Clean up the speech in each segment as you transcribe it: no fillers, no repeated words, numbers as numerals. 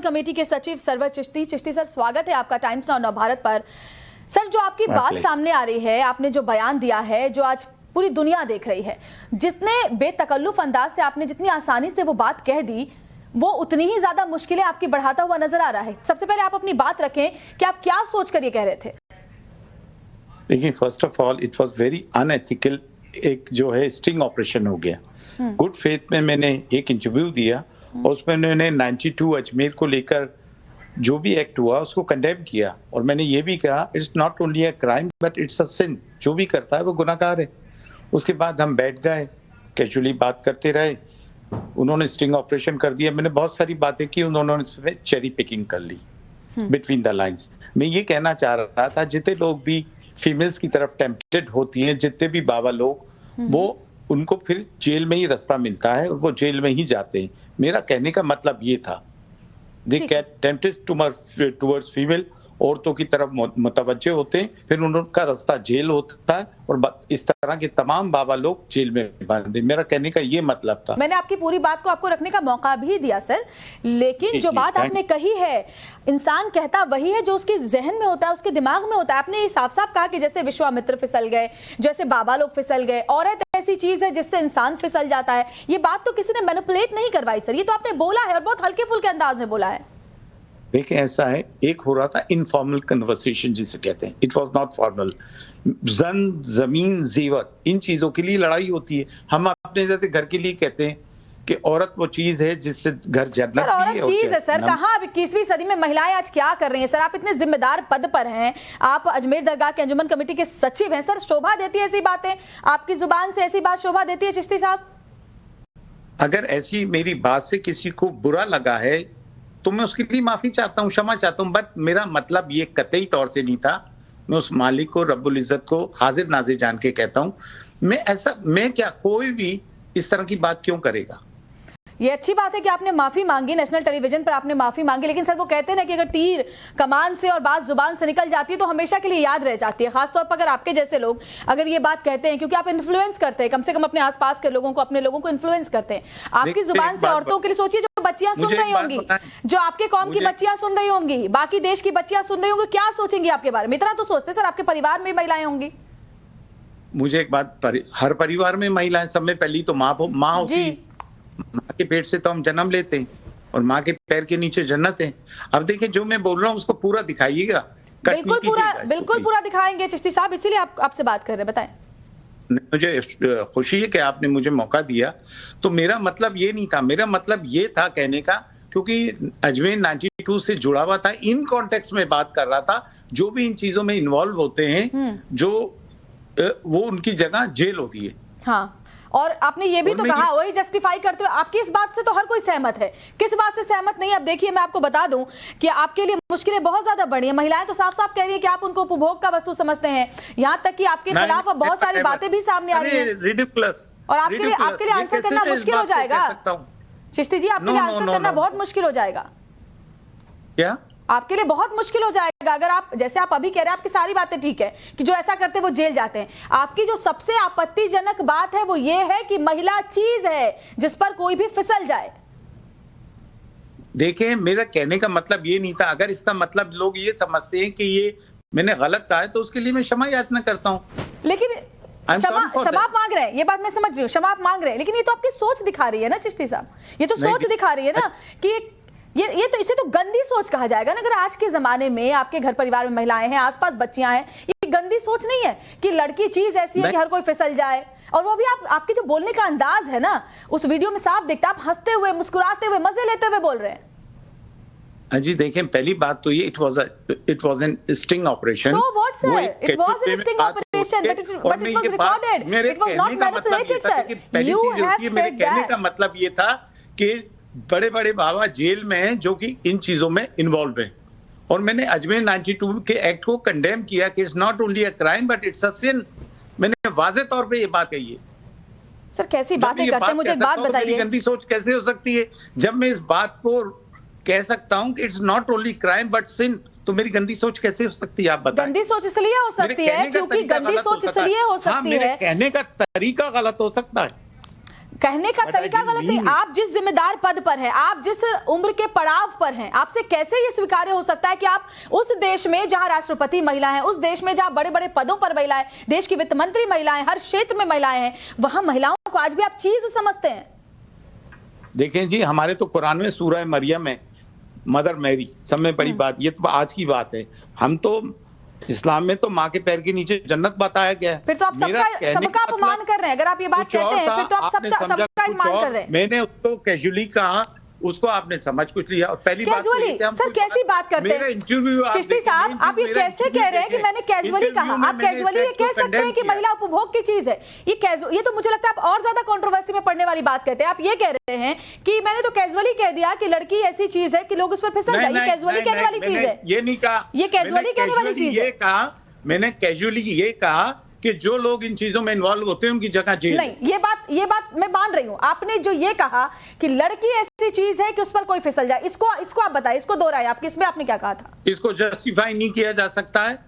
Committee के सचिव server Chishti sir, स्वागत है आपका टाइम्स नाउ नवभारत पर। सर, जो आपकी बात सामने आ रही है, आपने जो बयान दिया है, जो आज पूरी दुनिया देख रही है, जितने बेतकल्लुफ अंदाज से आपने जितनी आसानी से वो बात कह दी, वो उतनी ही ज्यादा मुश्किलें आपकी बढ़ाता हुआ नजर आ रहा है। सबसे पहले आप अपनी बात रखें कि आप क्या सोचकर ये कह रहे थे। देखिए, first of all it was very unethical. एक जो है स्टिंग ऑपरेशन हो गया। गुड फेथ में मैंने एक इंटरव्यू दिया और उसमें मैंने 92 अजमेर को लेकर जो भी एक्ट हुआ उसको कंडेम किया और मैंने ये भी कहा it's not only a crime but it's a sin. जो भी करता है वो गुनाहगार है। उसके बाद हम बैठ गए, कैजुअली बात करते रहे। उन्होंने स्टिंग ऑपरेशन कर दिया, मैंने बहुत सारी बातें की, उन्होंने चेरी पिकिंग कर ली बिटवीन द लाइंस। मैं ये कहना चाह रहा था, जितने लोग भी फीमेल्स की तरफ टेम्प्टेड होती हैं, जितने भी बाबा लोग, वो उनको फिर जेल में ही रास्ता मिलता है और वो जेल में ही जाते हैं। मेरा कहने का मतलब ये था, they get tempted towards female, औरतों की तरफ मुतवज्जे होते हैं, फिर उनका रास्ता जेल होता है और इस तरह के तमाम बाबा लोग जेल में बंद। मेरा कहने का ये मतलब था। मैंने आपकी पूरी बात को आपको रखने का मौका भी दिया सर, लेकिन जो बात आपने कही है, इंसान कहता वही है जो उसके जहन में होता है, उसके दिमाग में होता है। आपने ये साफ साफ कहा कि जैसे विश्वामित्र फिसल गए, जैसे बाबा लोग फिसल गए, औरत ऐसी चीज है जिससे इंसान फिसल जाता है। ये बात तो किसी ने मैनिपुलेट नहीं करवाई सर, ये तो आपने बोला है और बहुत हल्के फुल्के अंदाज में बोला है। देखिए, ऐसा है, एक हो रहा था इनफॉर्मल कन्वर्सेशन जिसे कहते हैं, इट वाज नॉट फॉर्मल। जमीन, जेवर, इन चीजों के लिए लड़ाई होती है। हम अपने जैसे घर के लिए कहते हैं कि औरत वो चीज है जिससे घर जन्नत भी है। औरत चीज है सर, कहाँ 21वीं सदी में महिलाएं आज क्या कर रही हैं सर? आप इतने जिम्मेदार पद पर हैं, आप अजमेर दरगाह के अंजुमन कमेटी के सचिव हैं सर, शोभा देती है ऐसी बातें? आपकी जुबान से ऐसी बात शोभा देती है चिश्ती साहब? अगर ऐसी मेरी बात से किसी को बुरा लगा है तो मैं उसके लिए माफी चाहता हूँ, क्षमा चाहता हूँ, बट मेरा मतलब ये कतई तौर से नहीं था। मैं उस मालिक को, रब्बुल इज्जत को हाजिर नाजिर जान के कहता हूँ। मैं क्या, कोई भी इस तरह की बात क्यों करेगा? ये अच्छी बात है कि आपने माफी मांगी, नेशनल टेलीविजन पर आपने माफी मांगी, लेकिन सर वो कहते हैं ना कि अगर तीर कमान से और बात जुबान से निकल जाती है तो हमेशा के लिए याद रह जाती है। खासतौर पर अगर आपके जैसे लोग अगर ये बात कहते हैं, क्योंकि आप इन्फ्लुएंस करते हैं, कम से कम अपने आसपास के लोगों को, अपने लोगों को इन्फ्लुएंस करते हैं। आपकी जुबान से औरतों के लिए सोचिए, जो बच्चियां सुन रही होंगी, जो आपके कौम की बच्चियां सुन रही होंगी, बाकी देश की बच्चियां सुन रही होंगी, क्या सोचेंगी आपके बारे में? इतना तो सोचते सर, आपके परिवार में महिलाएं होंगी। मुझे एक बात, हर परिवार में महिलाएं, सब में पहली तो माँ होती। माँ के पेट से तो हम जन्म लेते हैं और माँ के पैर के नीचे जन्नत है। अब देखिए, जो मैं बोल रहा हूँ उसको पूरा दिखाइएगा। बिल्कुल पूरा दिखाएंगे चिश्ती साहब, इसीलिए आपसे बात कर रहे हैं, बताएं। मुझे खुशी है कि आपने मुझे मौका दिया। तो मेरा मतलब ये नहीं था, मेरा मतलब ये था कहने का, क्योंकि अजमेर 92 से जुड़ा हुआ था, इन कॉन्टेक्स्ट में बात कर रहा था। जो भी इन चीजों में इन्वॉल्व होते हैं, जो वो उनकी जगह जेल होती है। हाँ, और आपने ये भी तो कहा, वही जस्टिफाई करते हुए, आपकी इस बात से तो हर कोई सहमत है। किस बात से सहमत नहीं? अब देखिए, मैं आपको बता दूं कि आपके लिए मुश्किलें बहुत ज्यादा बढ़ी हैं। महिलाएं तो साफ साफ कह रही है कि आप उनको उपभोग का वस्तु समझते हैं, यहाँ तक कि आपके खिलाफ अब बहुत सारी बातें भी सामने आ रही हैं। और आपके लिए आंसर करना मुश्किल हो जाएगा चिश्ती जी, आपके लिए आंसर करना बहुत मुश्किल हो जाएगा। क्या? आपके लिए बहुत मुश्किल हो जाएगा। अगर आप, जैसे आप अभी कह रहे हैं, आपकी सारी बातें ठीक है कि जो ऐसा करते हैं वो जेल जाते हैं। आपकी जो सबसे आपत्तिजनक बात है वो ये है कि महिला चीज है जिस पर कोई भी फिसल जाए। देखिए, मेरा कहने का मतलब ये नहीं था। अगर इसका मतलब लोग ये समझते हैं कि ये मैंने गलत कहा है तो उसके लिए मैं क्षमा याचना करता हूँ। लेकिन क्षमा आप मांग रहे हैं, ये बात मैं समझ रही हूँ, क्षमा आप मांग रहे हैं, लेकिन ये तो आपकी सोच दिखा रही है ना चिश्ती साहब, ये तो सोच दिखा रही है ना कि ये तो, इसे तो गंदी सोच कहा जाएगा ना। अगर आज के जमाने में आपके घर परिवार में महिलाएं हैं, आसपास बच्चियां हैं, ये गंदी सोच नहीं है कि लड़की चीज ऐसी है कि हर कोई फिसल जाए। और वो भी आपके जो बोलने का अंदाज है ना, उस वीडियो में साफ दिखता है, आप हंसते हुए, मुस्कुराते हुए, मजे लेते हुए बोल रहे हैं। हाँ जी, देखें, पहली बात तो ये, it was an sting operation. So what sir? It was a sting operation, but it was recorded. It was not manipulated, sir. You have said that. कहने का मतलब ये था कि बड़े बड़े बाबा जेल में हैं जो कि इन चीजों में इन्वॉल्व हैं, और मैंने अजमेर 92 के एक्ट को कंडेम किया कि it's not only a crime but it's a sin. मैंने वाज़ेह तौर पे ये बात कही है। सर, कैसी बातें करते हैं, मुझे एक बात बताइए। गंदी सोच कैसे हो सकती है जब मैं इस बात को कह सकता हूं कि it's not only crime but sin? तो मेरी गंदी सोच कैसे हो सकती है, आप बताएं। गंदी सोच इसलिए हो सकती है क्योंकि गंदी सोच इसलिए हो सकती है, कहने का तरीका गलत हो सकता है। कहने का But I तरीका didn't गलत है। mean it. आप जिस जिम्मेदार पद पर हैं, आप जिस उम्र के पड़ाव पर हैं, आपसे कैसे ये स्वीकार्य हो सकता है कि आप उस देश में जहां राष्ट्रपति महिला है, उस देश में जहां बड़े बड़े पदों पर महिलाएं, देश की वित्त मंत्री महिलाएं, हर क्षेत्र में महिलाएं हैं, वहां महिलाओं को आज भी आप चीज समझते हैं? देखें जी, हमारे तो कुरान में सूरह मरियम है, मदर मैरी, सब में बड़ी बात, ये तो आज की बात है। हम तो इस्लाम में तो माँ के पैर के नीचे जन्नत बताया गया है। फिर तो आप सबका अपमान कर रहे हैं। अगर आप ये बात कहते हैं, फिर तो आप सबका अपमान कर रहे हैं। मैंने उसको कैजुअली कहा, उसको आपने समझ कुछ लिया। और पहली बात तो ये कि हम सर कैसी बात करते हैं? मेरा इंटरव्यू चिश्ती साहब, आप ये कैसे कह रहे हैं कि मैंने कैजुअली कहा? आप कैजुअली ये कह सकते हैं कि महिला उपभोग की चीज है? ये तो मुझे लगता है आप और ज्यादा कंट्रोवर्सी में पड़ने वाली बात कहते हैं। आप ये कह रहे हैं कि मैंने तो कैजुअली कह दिया कि लड़की ऐसी चीज है कि लोग उस पर फिसल जाए। ये कैजुअली कहने वाली चीज है? ये नहीं कहा, ये कैजुअली कहने वाली चीज है? ये कहा मैंने, कैजुअली ये कहा कि जो लोग इन चीजों में इन्वॉल्व होते हैं उनकी जगह जेल। नहीं, ये बात मैं मान रही हूं। आपने जो ये कहा कि लड़की ऐसी चीज है कि उस पर कोई फिसल जाए, इसको आप बताइए, इसको दोहराइए। आप किसमें आपने क्या कहा था? इसको जस्टिफाई नहीं किया जा सकता है।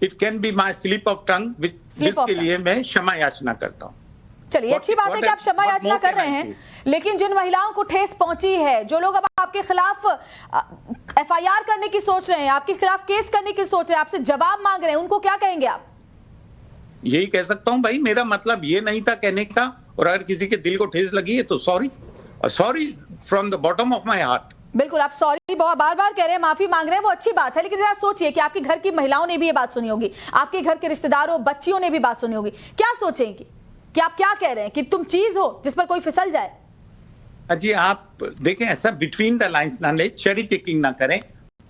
It can be my slip of tongue, जिसके लिए मैं क्षमा याचना करता हूं। चलिए, अच्छी बात है कि आप क्षमा याचना कर रहे हैं, लेकिन जिन महिलाओं को ठेस पहुंची है, जो लोग अब आपके खिलाफ एफआईआर करने की सोच रहे हैं, आपके खिलाफ केस करने की सोच रहे हैं, आपसे जवाब मांग रहे हैं, उनको क्या कहेंगे आप? यही कह सकता हूं भाई, मेरा मतलब ये नहीं था कहने का, और अगर किसी के दिल को ठेस लगी है तो sorry from the bottom of my heart. बिल्कुल, आप सॉरी बार बार कह रहे हैं, माफी मांग रहे हैं, वो अच्छी बात है, लेकिन जरा सोचिए कि आपके घर की महिलाओं ने भी ये बात सुनी होगी, आपके घर के रिश्तेदारों, बच्चियों ने भी बात सुनी होगी। क्या सोचेंगी कि आप क्या कह रहे हैं कि तुम चीज हो जिस पर कोई फिसल जाए? जी आप देखें, ऐसा बिटवीन द लाइंस ना ले, चेरी पिकिंग ना करें,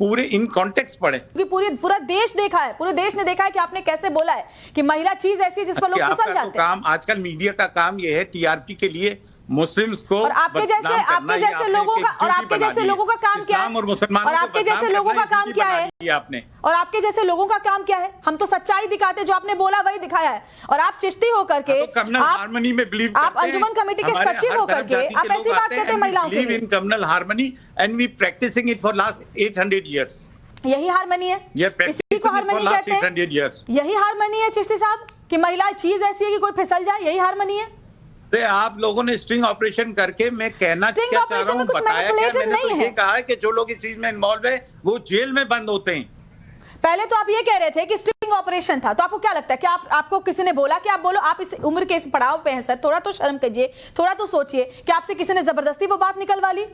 पूरे इन कॉन्टेक्स्ट पढ़े। पूरा देश देखा है, पूरे देश ने देखा है कि आपने कैसे बोला है कि महिला चीज ऐसी है जिस पर लोग फिसल जाते हैं। आजकल मीडिया का काम ये है टीआरपी के लिए मुस्लिम्स को, और आपके जैसे लोगों का, और आपके जैसे लोगों का काम क्या है? और मुसलमानों, और आपके जैसे लोगों का काम क्या है? आपने, और आपके जैसे लोगों का काम क्या है? हम तो सच्चाई दिखाते, जो आपने बोला वही दिखाया है। और आप चिश्ती होकर के, हार्मनी में बिलीव करते हैं, आप अंजुमन कमेटी के सचिव होकर के आप ऐसी बात कहते हैं महिलाओं के लिए। In communal harmony and we practicing it for last 800 years। यही हार्मनी है, इसी को हार्मनी कहते हैं। यही हार्मनी है चिश्ती साहब, कि महिला चीज ऐसी है कि कोई फिसल जाए, यही हार्मनी है। अरे आप लोगों ने स्ट्रिंग ऑपरेशन करके, मैं कहना क्या चाह रहा हूँ बताया क्या? मैंने तो ये कहा है कि जो लोग इस चीज में इन्वॉल्व है वो जेल में बंद होते हैं। पहले तो आप ये कह रहे थे कि स्ट्रिंग ऑपरेशन था, तो आपको क्या लगता है कि आपको किसी ने बोला कि आप बोलो? आप इस उम्र के इस पड़ाव पे हैं सर, थोड़ा तो शर्म कीजिए, थोड़ा तो सोचिए कि आपसे किसी ने जबरदस्ती वो बात निकलवा ली?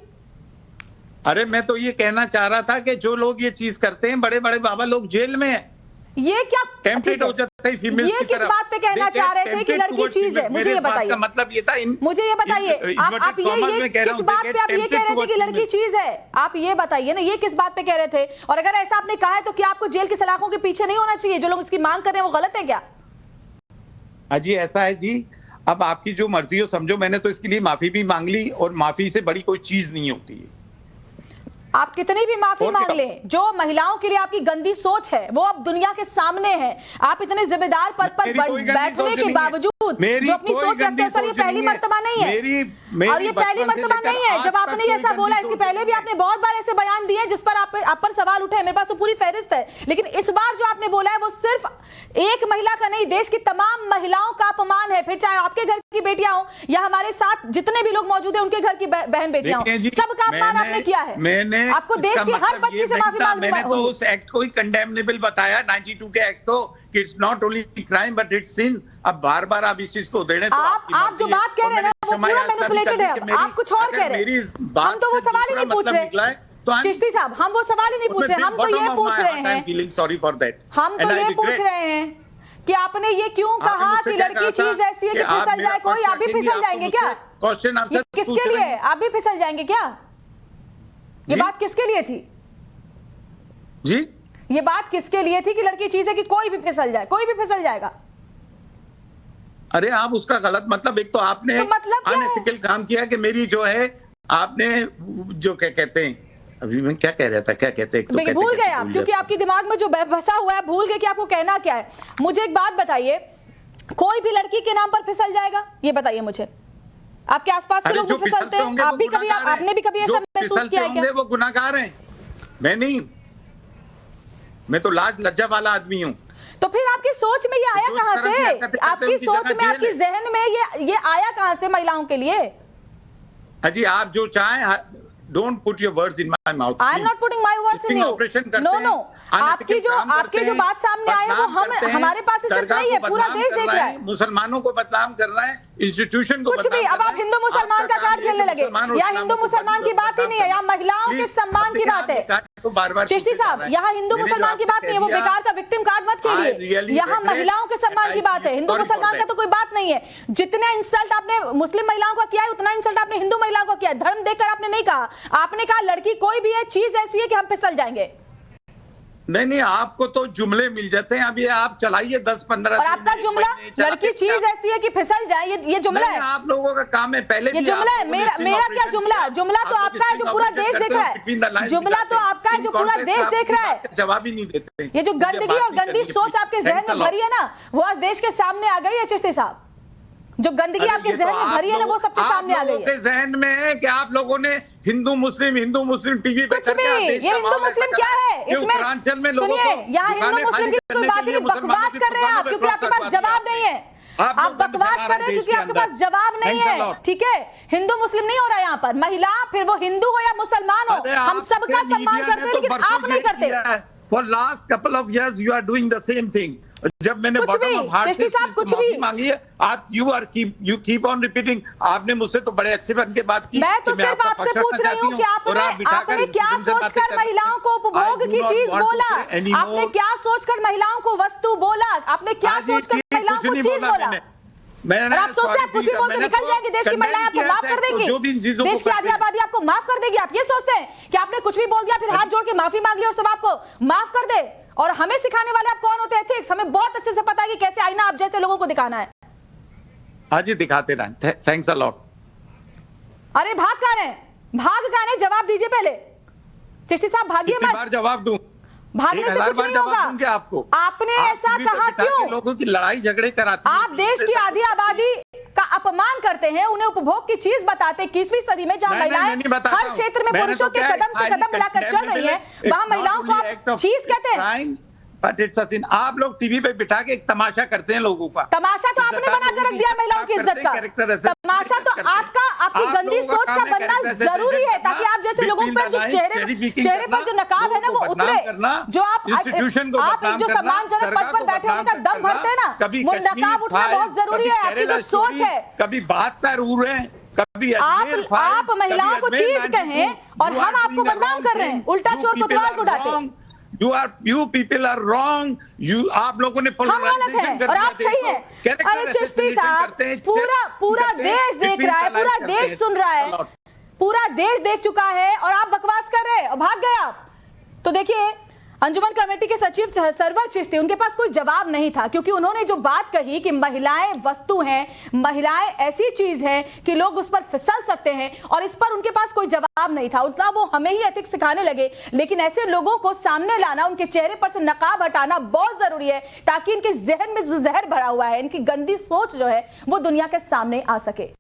अरे मैं तो ये कहना चाह रहा था कि जो लोग ये चीज करते हैं, बड़े बड़े बाबा लोग जेल में हैं। ये क्या टेम्पटेड हो जाता है फीमेल ये किस बात पे कहना चाह रहे थे कि लड़की चीज है? मुझे ये बताइए, मतलब ये था, मुझे ये बताइए, आप ये किस बात पे आप ये कह रहे थे कि लड़की चीज है? आप ये बताइए ना, ये किस बात पे कह रहे थे? और अगर ऐसा आपने कहा है तो क्या आपको जेल की सलाखों के पीछे नहीं होना चाहिए? जो लोग इसकी मांग कर रहे हैं वो गलत है क्या? जी ऐसा है जी, अब आपकी जो मर्जी हो समझो। मैंने तो इसके लिए माफी भी मांग ली, और माफी से बड़ी कोई चीज नहीं होती है। आप कितनी भी माफी मांग लें, जो महिलाओं के लिए आपकी गंदी सोच है वो अब दुनिया के सामने है। आप इतने जिम्मेदार पद पर बैठने के बावजूद जो अपनी सोच रखते हैं, सर ये पहली मर्तबा नहीं है, और ये पहली मर्तबा नहीं है जब आपने ऐसा बोला। इसके पहले भी आपने बहुत बार ऐसे बयान दिए जिस पर आप पर सवाल उठे। मेरे पास तो पूरी फहरिस्त है, लेकिन इस बार जो आपने बोला है वो सिर्फ एक महिला का नहीं, देश की तमाम महिलाओं का अपमान है। फिर चाहे आपके घर की बेटियां हो या हमारे साथ जितने भी लोग मौजूद हैं उनके घर की बहन बेटियां हो, सबका अपमान आपने किया है। आपको देश की हर बच्ची से माफी मांगनी मैंने तो उस एक्ट को ही कंडेमनेबल बताया, 92 के एक्ट को, कि it's not only crime but it's sin. अब बार बार आप इस चीज को देने, तो आप जो बात कह रहे हैं वो पूरा मैनिपुलेटेड है। आप कुछ और कह रहे हैं, हम तो वो सवाल ही नहीं पूछ रहे चिश्ती साहब, हम वो सवाल ही नहीं पूछ रहे। हम तो ये पूछ रहे हैं, सॉरी फॉर दैट, हम तो ये पूछ रहे हैं कि आपने ये क्यों कहा कि लड़की चीज ऐसी है कि फिसल जाए कोई? आप भी फिसल जाएंगे क्या? क्वेश्चन आंसर किसके लिए? आप भी फिसल जाएंगे क्या? ये बात किसके लिए थी जी? ये बात किसके लिए थी कि लड़की चीज है कि कोई भी फिसल जाए? कोई भी फिसल जाएगा। अरे आप उसका गलत मतलब, एक तो आपने अनएथिकल काम किया कि मेरी जो है, आपने जो क्या कहते हैं, अभी मैं क्या कह रहा था, क्या कहते हैं, तो भूल गए आप, क्योंकि आपके दिमाग में जो बसा हुआ है भूल गए कि आपको कहना क्या है। मुझे एक बात बताइए, कोई भी लड़की के नाम पर फिसल जाएगा? ये बताइए मुझे। आपके आसपास के लोग भी फिसलते हैं, आप भी कभी, आपने भी कभी ऐसा महसूस किया है क्या? वो गुनाहगार हैं, मैं नहीं, मैं तो लाज लज्जा वाला आदमी हूं। तो फिर आपकी सोच में ये आया कहां से? आपकी सोच में, आपकी जहन में ये आया कहां से महिलाओं के लिए? हाजी, आप जो चाहें, don't put your words in my mouth. I am not putting my words in you. No, आपकी जो बात सामने आई है वो हमारे पास सिर्फ नहीं है, पूरा देश देख रहा है। मुसलमानों को बदनाम कर रहा है, इंस्टीट्यूशन को कुछ भी। अब आप हिंदू मुसलमान का कार्ड खेलने लगे। यहाँ हिंदू मुसलमान की बात ही नहीं है, यहाँ महिलाओं के सम्मान की बात है। चिश्ती साहब, यहाँ हिंदू मुसलमान की बात नहीं है, वो बेकार का विक्टिम कार्ड मत खेलिए। यहाँ महिलाओं के सम्मान की बात है, हिंदू मुसलमान का तो कोई बात नहीं है। जितने इंसल्ट आपने मुस्लिम महिलाओं का किया है, उतना इंसल्ट आपने हिंदू महिलाओं को किया है। धर्म देखकर आपने नहीं कहा, आपने कहा लड़की कोई भी है, चीज ऐसी है कि हम फिसल जाएंगे। नहीं, आपको तो जुमले मिल जाते हैं। अभी आप चलाइए 10-15 और आपका जुमला लड़की चीज ऐसी है कि फिसल जाए, ये जुमला है। आप लोगों का काम है, पहले ये जुमला है। मेरा क्या जुमला? जुमला तो आपका है जो पूरा देश देख रहा है। जुमला तो आपका है जो पूरा देश देख रहा है। जवाब ही नहीं देते। ये जो गंदगी और गंदी सोच आपके जहन में भरी है ना, वो आज देश के सामने आ गई है। चिश्ती साहब, जो गंदगी आपके जहन में भरी है ना, वो सबके सामने आ गई है। जहन में है कि आप लोगों ने हिंदू मुस्लिम टीवी पे कुछ भी। ये हिंदू मुस्लिम क्या है इसमें? उत्तरांचल में लोगों सुनिए, को यहाँ हिंदू मुस्लिम की कोई बात ही नहीं, बकवास कर रहे हैं आप, क्योंकि आपके पास जवाब नहीं है। आप बकवास कर रहे हैं क्योंकि आपके पास जवाब नहीं है, ठीक है? हिंदू मुस्लिम नहीं हो रहा यहाँ पर। महिला, फिर वो हिंदू हो या मुसलमान हो, हम सबका सम्मान करते हैं, लेकिन आप नहीं करते। For last couple of years you are doing the same thing. जब मैंने बॉटम ऑफ हार्ट से माफी मांगी है, आप यू कीप ऑन रिपीटिंग। आपने मुझसे तो बड़े अच्छे बन के बात की। मैं तो सिर्फ आपसे पूछ रही हूँ कि आपने क्या सोचकर महिलाओं को उपभोग की चीज बोला? आपने क्या सोचकर महिलाओं को वस्तु बोला? आपने क्या सोचकर महिलाओं को चीज बोला? आप सोचते हैं कुछ भी बोल के निकल जाएंगे, देश की महिलाएं आपको माफ कर देंगी, देश की आधी आबादी आपको माफ कर देगी? आप ये सोचते हैं कि आपने कुछ भी बोल दिया, फिर हाथ जोड़ के माफी मांग ली और सब आपको माफ कर दे? और हमें सिखाने वाले आप कौन होते हैं? एथिक्स हमें बहुत अच्छे से पता है कि कैसे आईना आप जैसे लोगों को दिखाना है। हाँ जी, दिखाते रहें। Thanks a lot. अरे भाग कहाँ रहे हैं? भाग कहाँ रहे? जवाब दीजिए पहले। चिश्ती साहब, भागिए मत। बार जवाब दूं? भागने से कुछ नहीं होगा। आपको आपने ऐसा कहा क्यों? लोगों की लड़ाई झगड़े कराते हैं। आप देश की आधी आबादी का अपमान करते हैं, उन्हें उपभोग की चीज बताते हैं। 21वीं सदी में जहां महिलाएं हर क्षेत्र में पुरुषों के कदम से कदम मिलाकर चल रही हैं, वहां महिलाओं को आप चीज कहते हैं। But it's a sin। आप लोग टीवी पे बिठा के एक तमाशा करते हैं लोगों का। तमाशा तो आपने बना कर रख दिया महिलाओं की इज्जत का। तमाशा तो आपकी गंदी सोच का बनना जरूरी है, ताकि आप जैसे लोगों पर जो चेहरे पर जो नकाब है ना, वो उतरे। जो आप जो सम्मानजनक पद पर बैठे होने का दम भरते हैं ना, वो नकाब उठना बहुत जरूरी है। आपकी जो सोच है, कभी बात पर उड़े, कभी आप महिलाओं को चीज कहें और हम आपको बदनाम कर रहे हैं, उल्टा चोर कोतवाल को डांटे। You people are wrong. आप लोगों ने पोलराइजेशन कर दिया, और आप सही हैं। अरे चिश्ती साहब, पूरा देश देख रहा है, पूरा देश सुन रहा है, पूरा देश देख चुका है, और आप बकवास कर रहे हैं और भाग गए आप। तो देखिए, अंजुमन कमेटी के सचिव सरवर चिश्ती, उनके पास कोई जवाब नहीं था, क्योंकि उन्होंने जो बात कही कि महिलाएं वस्तु हैं, महिलाएं ऐसी चीज है कि लोग उस पर फिसल सकते हैं, और इस पर उनके पास कोई जवाब नहीं था। उल्टा वो हमें ही एथिक्स सिखाने लगे। लेकिन ऐसे लोगों को सामने लाना, उनके चेहरे पर से नकाब हटाना बहुत जरूरी है, ताकि इनके जहन में जो जहर भरा हुआ है, इनकी गंदी सोच जो है, वो दुनिया के सामने आ सके।